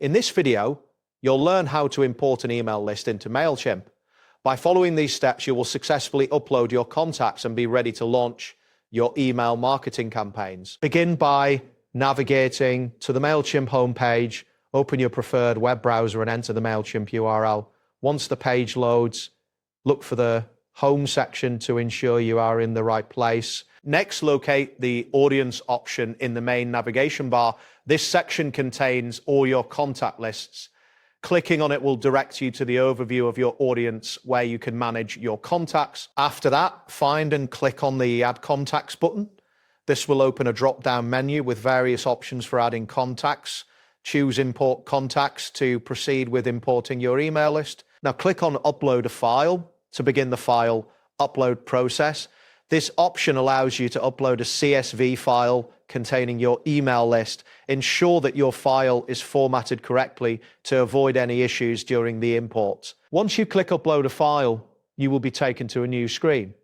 In this video, you'll learn how to import an email list into Mailchimp. By following these steps, you will successfully upload your contacts and be ready to launch your email marketing campaigns. Begin by navigating to the Mailchimp homepage, open your preferred web browser and enter the Mailchimp URL. Once the page loads, look for the home section to ensure you are in the right place. Next, locate the audience option in the main navigation bar. This section contains all your contact lists. Clicking on it will direct you to the overview of your audience where you can manage your contacts. After that, find and click on the Add Contacts button. This will open a drop-down menu with various options for adding contacts. Choose Import Contacts to proceed with importing your email list. Now click on Upload a File to begin the file upload process. This option allows you to upload a CSV file containing your email list. Ensure that your file is formatted correctly to avoid any issues during the import. Once you click Upload a File, you will be taken to a new screen.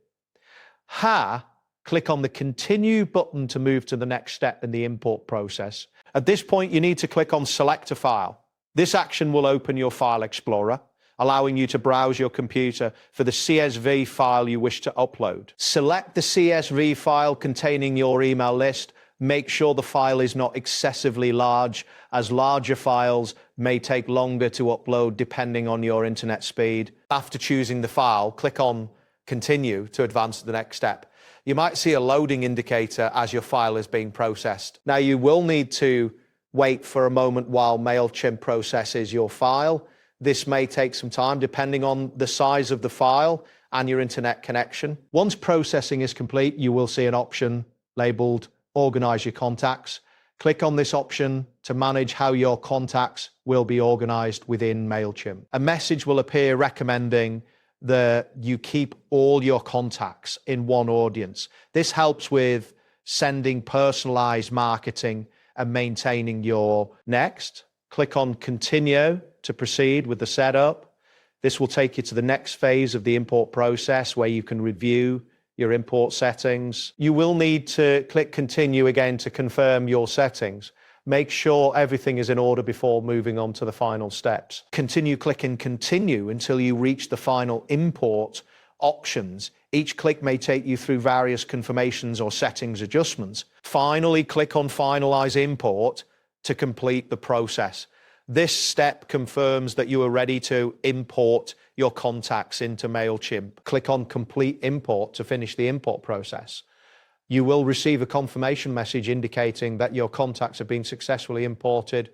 Click on the Continue button to move to the next step in the import process. At this point, you need to click on Select a File. This action will open your File Explorer, allowing you to browse your computer for the CSV file you wish to upload. Select the CSV file containing your email list. Make sure the file is not excessively large, as larger files may take longer to upload depending on your internet speed. After choosing the file, click on Continue to advance to the next step. You might see a loading indicator as your file is being processed. Now, you will need to wait for a moment while Mailchimp processes your file. This may take some time depending on the size of the file and your internet connection. Once processing is complete, you will see an option labeled Organize Your Contacts. Click on this option to manage how your contacts will be organized within Mailchimp. A message will appear recommending that you keep all your contacts in one audience. This helps with sending personalized marketing and maintaining your next. Click on Continue to proceed with the setup. This will take you to the next phase of the import process where you can review your import settings. You will need to click Continue again to confirm your settings. Make sure everything is in order before moving on to the final steps. Continue clicking Continue until you reach the final import options. Each click may take you through various confirmations or settings adjustments. Finally, click on Finalize Import to complete the process. This step confirms that you are ready to import your contacts into Mailchimp. Click on Complete Import to finish the import process. You will receive a confirmation message indicating that your contacts have been successfully imported.